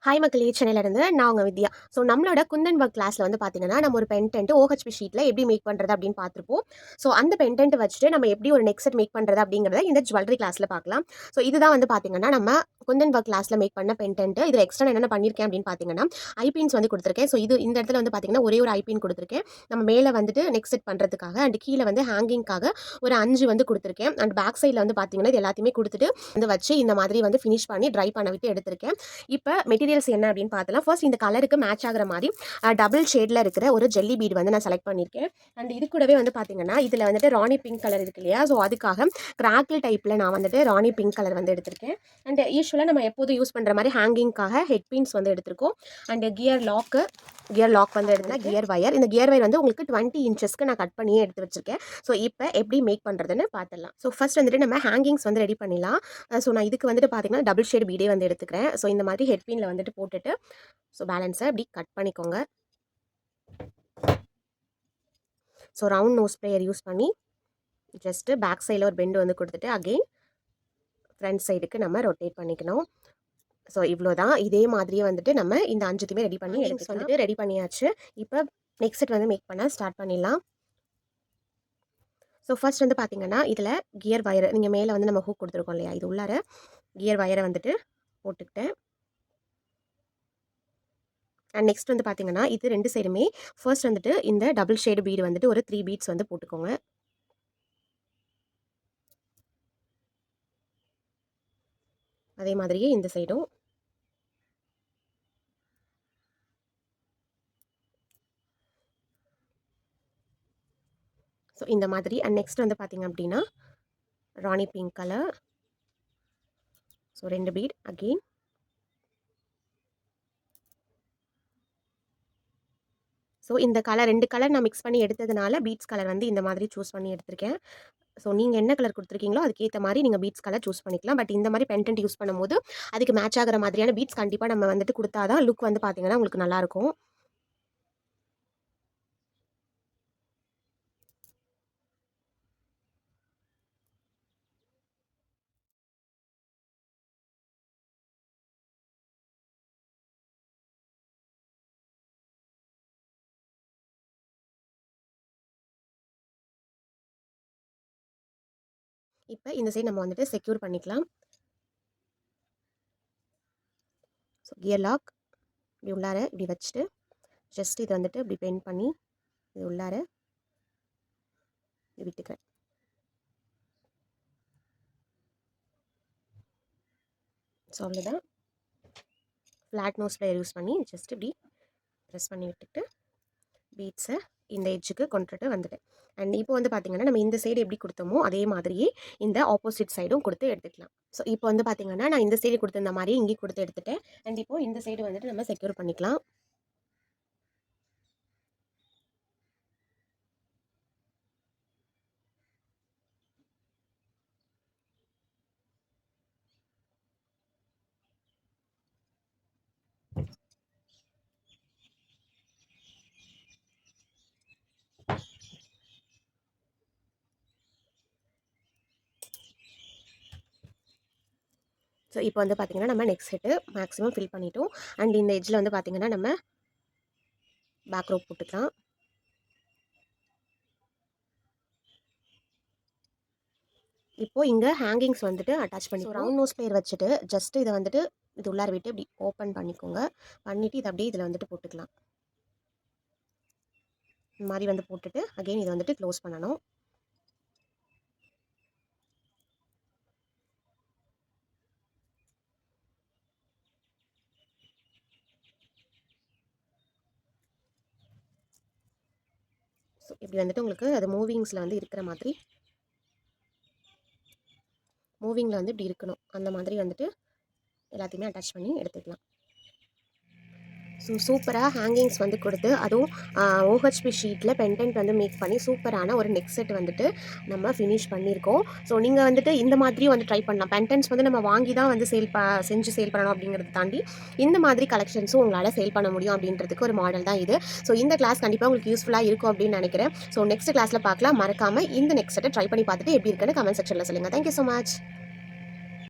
Hi மக்களே, சென்னையிலேருந்து நான் உங்கள் வித்யா. ஸோ நம்மளோட குந்தன் ஒர்க் கிளாஸில் வந்து பார்த்தீங்கன்னா, நம்ம ஒரு பென்டென்ட் OHP ஷீட்டில் எப்படி மேக் பண்ணுறது அப்படின்னு பார்த்துருப்போம். ஸோ அந்த பென்டென்ட் வச்சுட்டு நம்ம எப்படி ஒரு நெக் செட் மேக் பண்ணுறது அப்படிங்கிறத இந்த ஜுவல்லரி கிளாஸில் பார்க்கலாம். ஸோ இதுதான் வந்து பார்த்தீங்கன்னா, நம்ம குந்தன் ஒர்க் கிளாஸில் மேக் பண்ண பென்டென்ட். இதில் எக்ஸ்ட்ரா என்னென்ன பண்ணியிருக்கேன் அப்படின்னு பார்த்தீங்கன்னா, ஐபின்ஸ் வந்து கொடுத்துருக்கேன். ஸோ இந்த இடத்துல வந்து பார்த்தீங்கன்னா, ஒரே ஒரு ஐபின் கொடுத்துருக்கேன். நம்ம மேலே வந்துட்டு நெக் செட் பண்ணுறதுக்காக அண்ட் கீழே வந்து ஹேங்கிங்காக ஒரு 5 வந்து கொடுத்துருக்கேன். அண்ட் பேக் சைடில் வந்து பார்த்தீங்கன்னா, இது எல்லாத்தையுமே கொடுத்துட்டு வந்து வச்சு இந்த மாதிரி வந்து ஃபினிஷ் பண்ணி ட்ரை பண்ண விட்டு எடுத்திருக்கேன். இப்போ மெட்டீரியல்ஸ் என்ன அப்படின்னு பார்த்தலாம். ஃபர்ஸ்ட் இந்த கலருக்கு மேட்ச் ஆகிற மாதிரி டபுள் ஷேடில் இருக்கிற ஒரு ஜெல்லி பீட் வந்து நான் செலக்ட் பண்ணியிருக்கேன். அண்ட் இது கூடவே வந்து பார்த்தீங்கன்னா, இதில் வந்துட்டு ராணி பிங்க் கலர் இருக்கு இல்லையா, ஸோ அதுக்காக கிராக்கிள் டைப்பில் நான் வந்துட்டு ராணி பிங்க் கலர் வந்து எடுத்திருக்கேன். அண்ட் யூஸ்வலாக நம்ம எப்போதும் யூஸ் பண்ணுற மாதிரி ஹேங்கிங்காக ஹெட் பின்ஸ் வந்து எடுத்திருக்கோம். அண்ட் கியர் லாக் வந்து எடுத்தேன். இந்த கியர் வயர் வந்து உங்களுக்கு 20 இன்ச்சஸ்க்கு நான் கட் பண்ணியே எடுத்து வச்சிருக்கேன். ஸோ இப்போ எப்படி மேக் பண்ணுறதுன்னு பார்த்துடலாம். ஸோ ஃபர்ஸ்ட் வந்துட்டு நம்ம ஹேங்கிங்ஸ் வந்து ரெடி பண்ணிடலாம். ஸோ நான் இதுக்கு வந்துட்டு பார்த்தீங்கன்னா டபுள் ஷேட் பீடே வந்து எடுத்துக்கிறேன். ஸோ இந்த மாதிரி ஹெட் பின்ல வந்துட்டு போட்டுட்டு ஸோ பேலன்ஸை இப்படி கட் பண்ணிக்கோங்க. So round nose plier use பண்ணி ஜஸ்ட்டு பேக் சைடில் ஒரு பெண்டு வந்து கொடுத்துட்டு அகெயின் ஃப்ரண்ட் சைடுக்கு நம்ம ரொட்டேட் பண்ணிக்கணும். ஸோ இவ்வளோ தான். இதே மாதிரியே வந்துட்டு நம்ம இந்த 5த்தையுமே ரெடி பண்ணி வந்துட்டு ரெடி பண்ணியாச்சு. இப்போ நெக்ஸ்ட் செட் வந்து மேக் பண்ண ஸ்டார்ட் பண்ணிடலாம். ஸோ ஃபர்ஸ்ட் வந்து பார்த்தீங்கன்னா, இதில் கியர் வயர் நீங்கள் மேலே வந்து நம்ம ஹூக் கொடுத்துருக்கோம் இல்லையா, இது உள்ளார கியர் வயரை வந்துட்டு போட்டுக்கிட்டேன். அண்ட் நெக்ஸ்ட் வந்து பார்த்தீங்கன்னா, இது 2 சைடுமே ஃபர்ஸ்ட் வந்துட்டு இந்த டபுள் ஷேடு பீடு வந்துட்டு ஒரு 3 பீட்ஸ் வந்து போட்டுக்கோங்க. அதே மாதிரியே இந்த சைடும். ஸோ இந்த மாதிரி. அண்ட் நெக்ஸ்ட் வந்து பார்த்தீங்க அப்படின்னா, Rani pink colour. So 2 bead again. So இந்த கலர் 2 கலர் நான் மிக்ஸ் பண்ணி எடுத்ததுனால பீட்ஸ் கலர் வந்து இந்த மாதிரி சூஸ் பண்ணி எடுத்திருக்கேன். ஸோ நீங்கள் என்ன கலர் கொடுத்துருக்கீங்களோ அதுக்கேற்ற மாதிரி நீங்கள் பீட்ஸ் கலர் சூஸ் பண்ணிக்கலாம். பட் இந்த மாதிரி பென்டென்ட் யூஸ் பண்ணும்போது அதுக்கு மேட்ச் ஆகிற மாதிரியான பீட்ஸ் கண்டிப்பாக நம்ம வந்துட்டு கொடுத்தா தான் லுக் வந்து பார்த்தீங்கன்னா உங்களுக்கு நல்லாயிருக்கும். இப்போ இந்த சைடு நம்ம வந்துட்டு செக்யூர் பண்ணிக்கலாம். ஸோ கியர் லாக் இப்படி உள்ளார இப்படி வச்சுட்டு ஜஸ்ட் இது வந்துட்டு இப்படி பெண்ட் பண்ணி இது உள்ளார விட்டுக்கிறேன். ஸோ அவ்வளோதான். ஃப்ளாட் நோஸ் ப்ளேயர் யூஸ் பண்ணி ஜஸ்ட் இப்படி ப்ரெஸ் பண்ணி விட்டுட்டு பீட்ஸை இந்த எட்ஜுக்கு கொண்டுட்டு வந்துட்டேன். அண்ட் இப்போ வந்து பார்த்தீங்கன்னா, நம்ம இந்த சைடு எப்படி கொடுத்தோமோ அதே மாதிரியே இந்த ஆப்போசிட் சைடும் கொடுத்து எடுத்துக்கலாம். ஸோ இப்போ வந்து பார்த்தீங்கன்னா, நான் இந்த சைடு கொடுத்துருந்த மாதிரியே இங்கேயும் கொடுத்து எடுத்துட்டேன். அண்ட் இப்போ இந்த சைடு வந்துட்டு நம்ம செக்யூர் பண்ணிக்கலாம். ஸோ இப்போ வந்து பார்த்தீங்கன்னா, நம்ம நெக்ஸ்ட் செட்டு மேக்ஸிமம் ஃபில் பண்ணிட்டோம். அண்ட் இந்த எட்ஜில் வந்து பார்த்தீங்கன்னா, நம்ம பேக் ரோப் போட்டுக்கலாம். இப்போ இங்கே ஹேங்கிங்ஸ் வந்துட்டு அட்டாச் பண்ணி ரவுண்ட் நோஸ் ப்ளேயர் வச்சுட்டு ஜஸ்ட் இதை வந்துட்டு இது உள்ளார விட்டு இப்படி ஓப்பன் பண்ணிக்கோங்க. பண்ணிவிட்டு இதை அப்படியே இதில் வந்துட்டு போட்டுக்கலாம். இந்த மாதிரி வந்து போட்டுட்டு அகெயின் இதை வந்துட்டு க்ளோஸ் பண்ணணும். ஸோ இப்படி வந்துட்டு உங்களுக்கு அது மூவிங்ஸில் வந்து இருக்கிற மாதிரி மூவிங்கில் வந்து இப்படி இருக்கணும். அந்த மாதிரி வந்துட்டு எல்லாத்தையுமே அட்டாச் பண்ணி எடுத்துக்கலாம். ஸோ சூப்பராக ஹேங்கிங்ஸ் வந்து கொடுத்து அதுவும் OHP ஷீட்டில் பென்டென்ட் வந்து மேக் பண்ணி சூப்பரான ஒரு நெக் செட் வந்துட்டு நம்ம ஃபினிஷ் பண்ணியிருக்கோம். ஸோ நீங்கள் வந்துட்டு இந்த மாதிரியும் வந்து ட்ரை பண்ணலாம். பென்டென்ட்ஸ் வந்து நம்ம வாங்கி தான் வந்து செஞ்சு சேல் பண்ணணும் அப்படிங்கிறத தாண்டி இந்த மாதிரி கலெக்ஷன்ஸும் உங்களால் சேல் பண்ண முடியும் அப்படின்றதுக்கு ஒரு மாடல் தான் இது. ஸோ இந்த கிளாஸ் கண்டிப்பாக உங்களுக்கு யூஸ்ஃபுல்லாக இருக்கும் அப்படின்னு நினைக்கிறேன். ஸோ நெக்ஸ்ட் கிளாஸில் பார்க்கலாம். மறக்காமல் இந்த நெக் செட்டை ட்ரை பண்ணி பார்த்துட்டு எப்படி இருக்குன்னு கமெண்ட் செக்ஷனில் சொல்லுங்கள். Thank you so much.